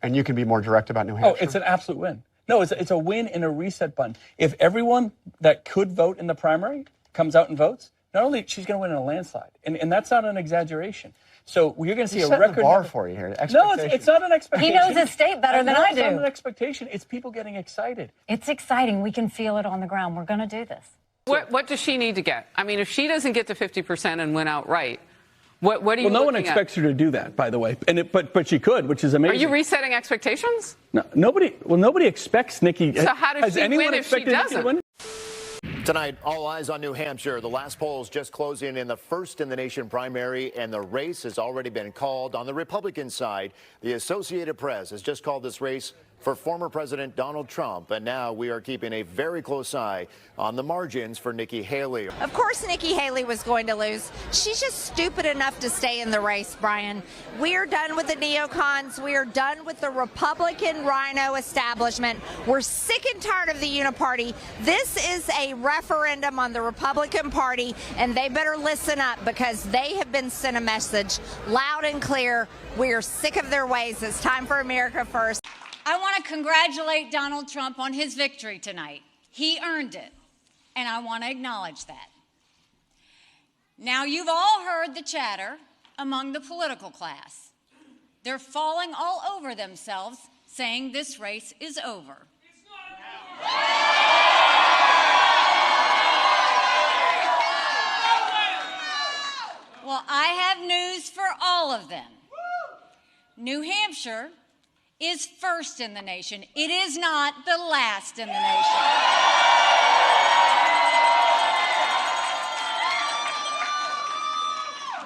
And you can be more direct about New Hampshire? Oh, it's an absolute win. No, it's a win and a reset button. If everyone that could vote in the primary comes out and votes, not only she's going to win in a landslide, and that's not an exaggeration. So you're going to see a record. The bar for you here. No, it's not an expectation. He knows his state better than I do. It's not an expectation. It's people getting excited. It's exciting. We can feel it on the ground. We're going to do this. What does she need to get? I mean, if she doesn't get to 50% and win outright, what are you? Well, no one expects her to do that, by the way, but she could, which is amazing. Are you resetting expectations? No, nobody expects Nikki. So how does she win if she doesn't? Tonight, all eyes on New Hampshire. The last polls just closing in the first in the nation primary, and the race has already been called. On the Republican side, the Associated Press has just called this race for former President Donald Trump, and now we are keeping a very close eye on the margins for Nikki Haley. Of course Nikki Haley was going to lose. She's just stupid enough to stay in the race, Brian. We're done with the neocons. We are done with the Republican rhino establishment. We're sick and tired of the uniparty. This is a referendum on the Republican Party, and they better listen up because they have been sent a message loud and clear. We are sick of their ways. It's time for America First. I want to congratulate Donald Trump on his victory tonight. He earned it, and I want to acknowledge that. Now, you've all heard the chatter among the political class. They're falling all over themselves, saying this race is over. Well, I have news for all of them. New Hampshire is first in the nation. It is not the last in the nation.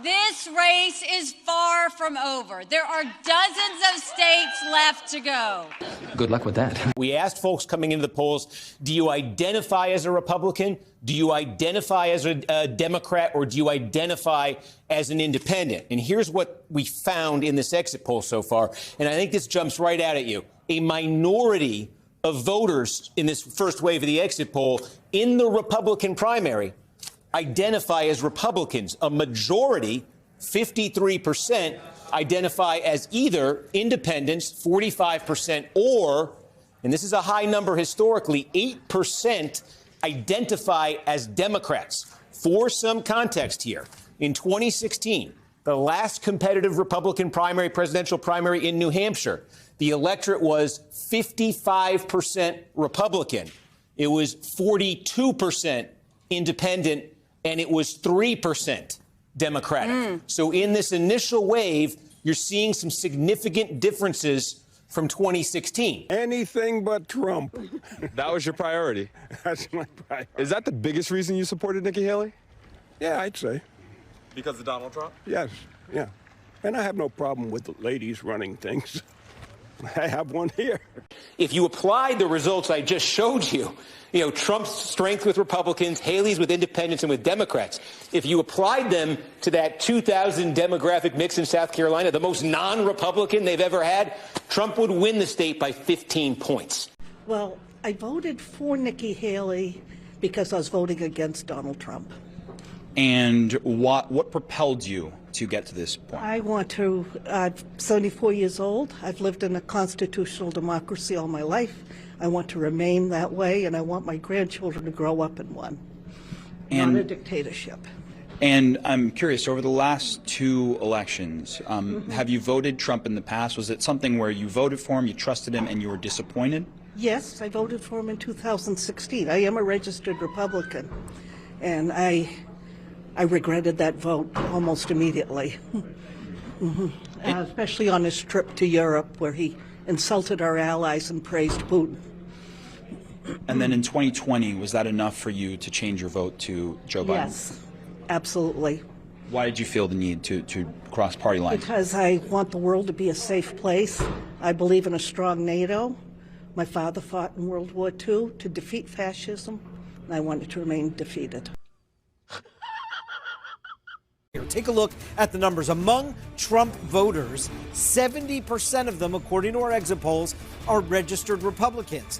This race is far from over. There are dozens of states left to go. Good luck with that. We asked folks coming into the polls, do you identify as a Republican? Do you identify as a Democrat? Or do you identify as an independent? And here's what we found in this exit poll so far. And I think this jumps right out at you. A minority of voters in this first wave of the exit poll in the Republican primary identify as Republicans. A majority, 53%, identify as either independents, 45%, or, and this is a high number historically, 8% identify as Democrats. For some context here, in 2016, the last competitive Republican primary, presidential primary in New Hampshire, the electorate was 55% Republican. It was 42% independent, and it was 3% Democratic. So in this initial wave, you're seeing some significant differences from 2016. Anything but Trump. That was your priority. That's my priority. Is that the biggest reason you supported Nikki Haley? Yeah, I'd say. Because of Donald Trump? Yes, yeah. And I have no problem with the ladies running things. I have one here. If you applied the results I just showed you, Trump's strength with Republicans, Haley's with independents and with Democrats, if you applied them to that 2000 demographic mix in South Carolina, the most non-Republican they've ever had, Trump would win the state by 15 points. Well, I voted for Nikki Haley because I was voting against Donald Trump. And what propelled you to get to this point? I'm 74 years old. I've lived in a constitutional democracy all my life. I want to remain that way, and I want my grandchildren to grow up in one, not a dictatorship. And I'm curious, over the last two elections, have you voted Trump in the past? Was it something where you voted for him, you trusted him, and you were disappointed? Yes, I voted for him in 2016. I am a registered Republican, and I regretted that vote almost immediately, especially on his trip to Europe where he insulted our allies and praised Putin. And then in 2020, was that enough for you to change your vote to Joe Biden? Yes, absolutely. Why did you feel the need to cross party lines? Because I want the world to be a safe place. I believe in a strong NATO. My father fought in World War II to defeat fascism, and I wanted to remain defeated. Take a look at the numbers. Among Trump voters, 70% of them, according to our exit polls, are registered Republicans.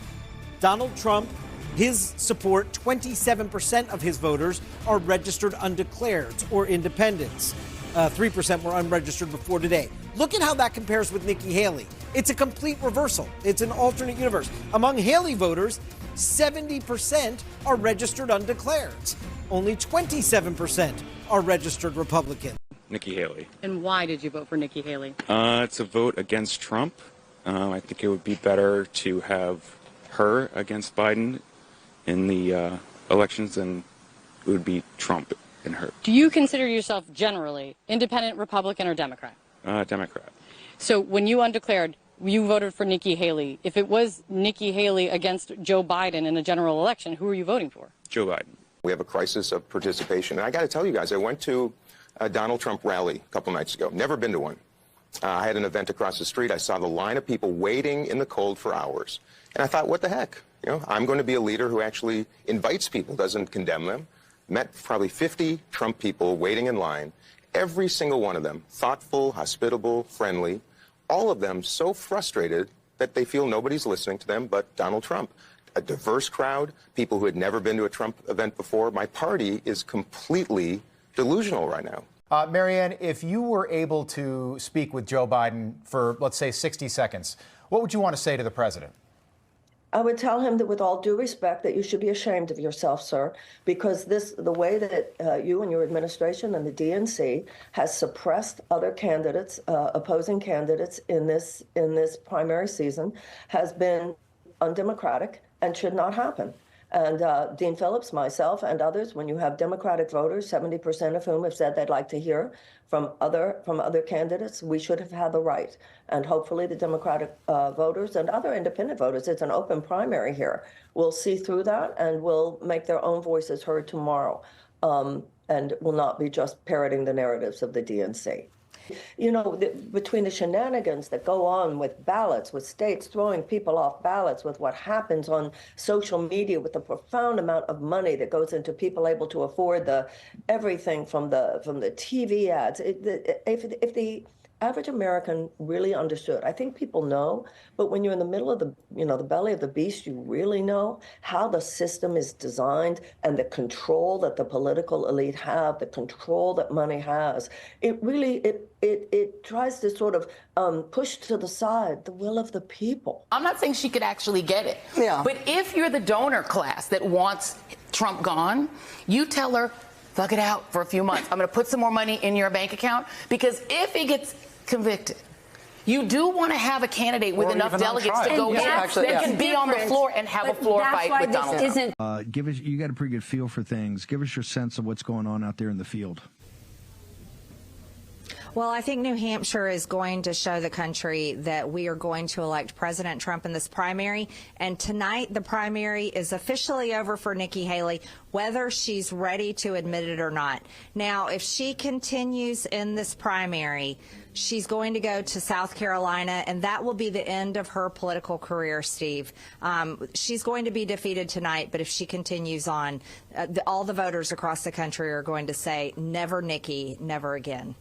Donald Trump, his support, 27% of his voters are registered undeclared or independents. 3% were unregistered before today. Look at how that compares with Nikki Haley. It's a complete reversal. It's an alternate universe. Among Haley voters, 70% are registered undeclareds. Only 27% are registered Republican. Nikki Haley. And why did you vote for Nikki Haley? It's a vote against Trump. I think it would be better to have her against Biden in the elections than it would be Trump and her. Do you consider yourself generally independent, Republican, or Democrat? Democrat. So when you undeclared, you voted for Nikki Haley. If it was Nikki Haley against Joe Biden in a general election, who are you voting for? Joe Biden. We have a crisis of participation. And I got to tell you guys, I went to a Donald Trump rally a couple nights ago. Never been to one. I had an event across the street. I saw the line of people waiting in the cold for hours. And I thought, what the heck? You know, I'm going to be a leader who actually invites people, doesn't condemn them. Met probably 50 Trump people waiting in line. Every single one of them, thoughtful, hospitable, friendly. All of them so frustrated that they feel nobody's listening to them but Donald Trump. A diverse crowd, people who had never been to a Trump event before. My party is completely delusional right now. Marianne, if you were able to speak with Joe Biden for, let's say, 60 seconds, what would you want to say to the president? I would tell him that with all due respect that you should be ashamed of yourself, sir, because the way that you and your administration and the DNC has suppressed other candidates, opposing candidates in this primary season has been undemocratic and should not happen. And Dean Phillips, myself, and others, when you have Democratic voters, 70% of whom have said they'd like to hear from other candidates, we should have had the right. And hopefully the Democratic voters and other independent voters, it's an open primary here, will see through that and will make their own voices heard tomorrow and will not be just parroting the narratives of the DNC. You know, between the shenanigans that go on with ballots, with states throwing people off ballots, with what happens on social media, with the profound amount of money that goes into people able to afford everything from the TV ads. If the average American really understood, I think people know, but when you're in the middle of the belly of the beast, you really know how the system is designed and the control that the political elite have, the control that money has. It really, it tries to sort of push to the side the will of the people. I'm not saying she could actually get it. Yeah. But if you're the donor class that wants Trump gone, you tell her, thug it out for a few months. I'm going to put some more money in your bank account, because if he gets convicted, you do want to have a candidate with enough delegates to go in that can be on the floor and have a floor fight with Donald Trump. You got a pretty good feel for things. Give us your sense of what's going on out there in the field. Well, I think New Hampshire is going to show the country that we are going to elect President Trump in this primary. And tonight, the primary is officially over for Nikki Haley, whether she's ready to admit it or not. Now, if she continues in this primary, she's going to go to South Carolina, and that will be the end of her political career, Steve. She's going to be defeated tonight, but if she continues on, all the voters across the country are going to say, never Nikki, never again.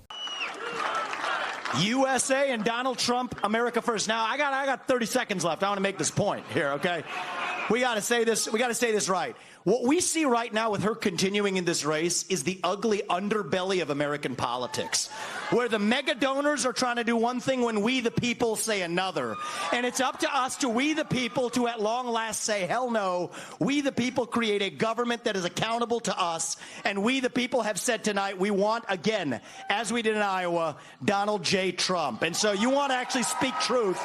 USA and Donald Trump, America first. Now, I got 30 seconds left. I want to make this point here, okay? We got to say this. We got to say this right. What we see right now with her continuing in this race is the ugly underbelly of American politics, where the mega donors are trying to do one thing when we, the people, say another. And it's up to us, we, the people, to at long last say, hell no. We, the people, create a government that is accountable to us. And we, the people, have said tonight we want, again, as we did in Iowa, Donald J. Trump. And so you want to actually speak truth.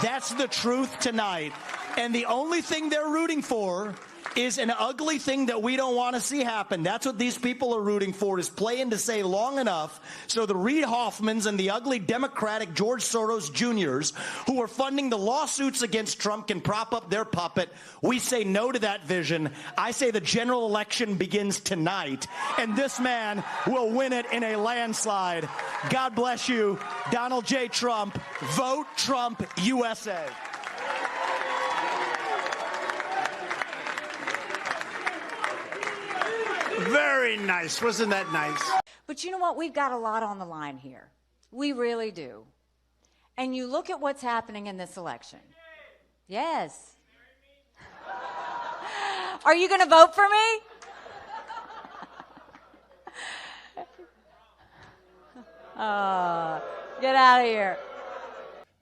That's the truth tonight. And the only thing they're rooting for is an ugly thing that we don't want to see happen. That's what these people are rooting for, is playing to say long enough so the Reid Hoffmans and the ugly Democratic George Soros Jr.'s who are funding the lawsuits against Trump can prop up their puppet. We say no to that vision. I say the general election begins tonight, and this man will win it in a landslide. God bless you, Donald J. Trump. Vote Trump, USA. Very nice. Wasn't that nice? But you know what? We've got a lot on the line here. We really do. And you look at what's happening in this election. Yes. Are you going to vote for me?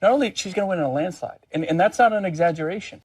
No, not only she's going to win in a landslide, and that's not an exaggeration.